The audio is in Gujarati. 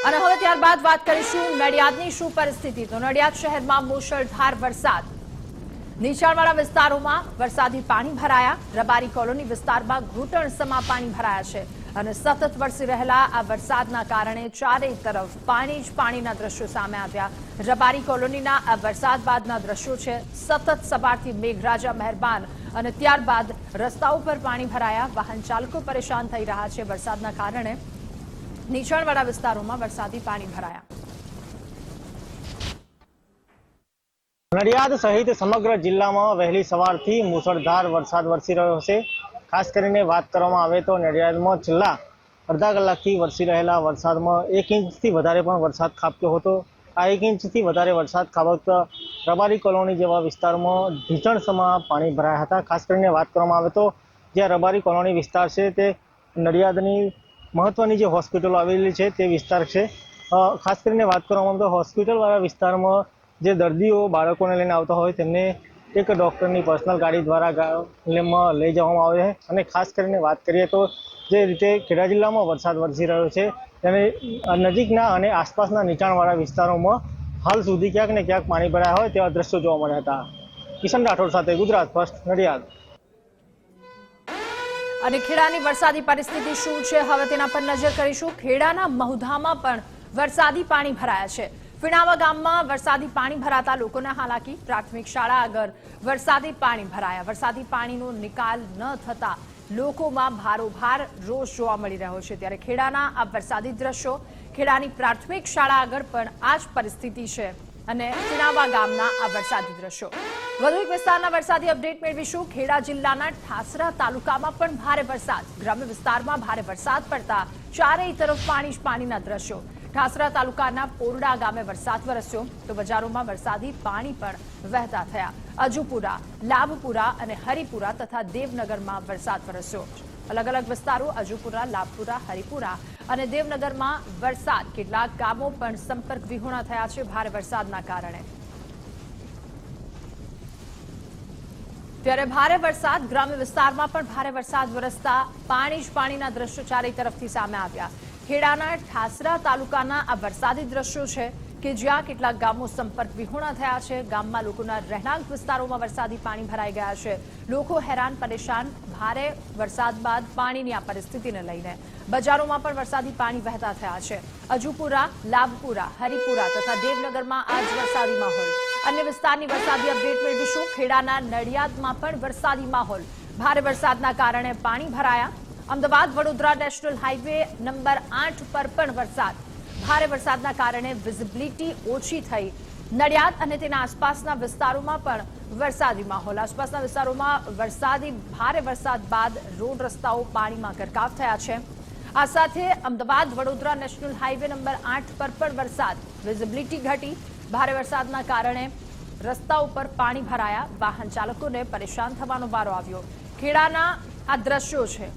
અને હવે ત્યારબાદ વાત કરીશું નડિયાદની શું પરિસ્થિતિ। તો નડિયાદ શહેરમાં મુશળધાર વરસાદ, નીચાણવાળા વિસ્તારોમાં વરસાદી પાણી ભરાયા। રબારી કોલોની વિસ્તારમાં ઘૂંટણસમા પાણી ભરાયા છે અને સતત વરસી રહેલા આ વરસાદના કારણે ચારેય તરફ પાણી જ પાણીના દ્રશ્યો સામે આવ્યા। રબારી કોલોનીના આ વરસાદ બાદના દ્રશ્યો છે। સતત સવારથી મેઘરાજા મહેરબાન અને ત્યારબાદ રસ્તાઓ પર પાણી ભરાયા। વાહન ચાલકો પરેશાન થઈ રહ્યા છે વરસાદના કારણે। નીચાણવાળા વિસ્તારોમાં વરસાદી પાણી ભરાયા। નડિયાદ સહિત સમગ્ર જિલ્લામાં વહેલી સવારથી મુશળધાર વરસાદ વરસી રહ્યો છે। ખાસ કરીને વાત કરવામાં આવે તો નડિયાદમાં છેલ્લા અડધા કલાકથી વરસી રહેલા વરસાદમાં 1 ઇંચથી વધારે પણ વરસાદ ખાબક્યો હતો। આ 1 ઇંચથી વધારે વરસાદ ખાબકતા રબારી કોલોની જેવા વિસ્તારમાં ઢીચણસમા પાણી ભરાયા હતા। ખાસ કરીને વાત કરવામાં આવે તો જ્યાં રબારી કોલોની વિસ્તાર છે તે નડિયાદની મહત્વની જે હોસ્પિટલો આવેલી છે તે વિસ્તાર છે। ખાસ કરીને વાત કરવામાં આવે તો હોસ્પિટલવાળા વિસ્તારમાં જે દર્દીઓ બાળકોને લઈને આવતા હોય તેમને એક ડૉક્ટરની પર્સનલ ગાડી દ્વારા લઈ જવામાં આવે છે। અને ખાસ કરીને વાત કરીએ તો જે રીતે ખેડા જિલ્લામાં વરસાદ વરસી રહ્યો છે તેને નજીકના અને આસપાસના નીચાણવાળા વિસ્તારોમાં હાલ સુધી ક્યાંક ને ક્યાંક પાણી ભરાયા હોય તેવા દ્રશ્યો જોવા મળ્યા હતા। કિશન રાઠોડ સાથે ગુજરાત ફર્સ્ટ, નડિયાદ। અને ખેડાની વરસાદી પરિસ્થિતિ શું છે હવે તેના પર નજર કરીશું। ખેડાના મહુધામાં પણ વરસાદી પાણી ભરાયા છે। ફીણાવા ગામમાં વરસાદી પાણી ભરાતા લોકોને હાલાકી। પ્રાથમિક શાળા આગળ વરસાદી પાણી ભરાયા। વરસાદી પાણીનો નિકાલ ન થતા લોકોમાં ભારોભાર રોષ જોવા મળી રહ્યો છે। ત્યારે ખેડાના આ વરસાદી દ્રશ્યો, ખેડાની પ્રાથમિક શાળા આગળ પણ આ જ પરિસ્થિતિ છે અને ફીણાવા ગામના આ વરસાદી દ્રશ્યો। વધુ એક વિસ્તારના વરસાદી અપડેટ મેળવીશું। ખેડા જિલ્લાના ઠાસરા તાલુકામાં પણ ભારે વરસાદ, ગ્રામ્ય વિસ્તારમાં ભારે વરસાદ પડતા ચારેય તરફ પાણી જ પાણીના દ્રશ્યો। ઠાસરા તાલુકાના પોરડા ગામે વરસાદ વરસ્યો તો બજારોમાં વરસાદી પાણી પણ વહેતા થયા। અજુપુરા, લાભપુરા અને હરિપુરા તથા દેવનગરમાં વરસાદ વરસ્યો। અલગ અલગ વિસ્તારો અજુપુરા, લાભપુરા, હરિપુરા અને દેવનગરમાં વરસાદ, કેટલાક ગામો પણ સંપર્ક વિહોણા થયા છે ભારે વરસાદના કારણે। ત્યારે ભારે વરસાદ, ગ્રામ્ય વિસ્તારમાં પણ ભારે વરસાદ વરસતા પાણી જ પાણીના દ્રશ્યો ચારેય તરફથી સામે આવ્યા। ખેડાના ઠાસરા તાલુકાના આ વરસાદી દ્રશ્યો છે કે જ્યાં કેટલાક ગામો સંપર્ક વિહોણા થયા છે। ગામમાં લોકોના રહેણાંક વિસ્તારોમાં વરસાદી પાણી ભરાઈ ગયા છે। લોકો હેરાન પરેશાન ભારે વરસાદ બાદ પાણીની આ પરિસ્થિતિને લઈને। બજારોમાં પણ વરસાદી પાણી વહેતા થયા છે। અજુપુરા, લાભપુરા, હરિપુરા તથા દેવનગરમાં આજ વરસાદી માહોલ। અન્ય વિસ્તારની વરસાદી અપડેટ મેળવીશું। ખેડાના નડિયાદમાં પણ વરસાદી માહોલ, ભારે વરસાદના કારણે પાણી ભરાયા। Ahmedabad Vadodara national highway number 8 પર પણ વરસાદ, ભારે વરસાદના કારણે વિઝિબિલિટી ઓછી થઈ। નડિયાદ અને તેના આસપાસના વિસ્તારોમાં પણ વરસાદી માહોલ। આસપાસના વિસ્તારોમાં વરસાદી ભારે વરસાદ બાદ રોડ રસ્તાઓ પાણીમાં ગરકાવ થયા છે। આ સાથે Ahmedabad Vadodara national highway number 8 પર પણ વરસાદ, વિઝિબિલિટી ઘટી। ભારે વરસાદના કારણે રસ્તાઓ પર પાણી ભરાયા। વાહન ચાલકોને પરેશાન થવાનો વારો આવ્યો। ખેડાના આ દ્રશ્યો છે।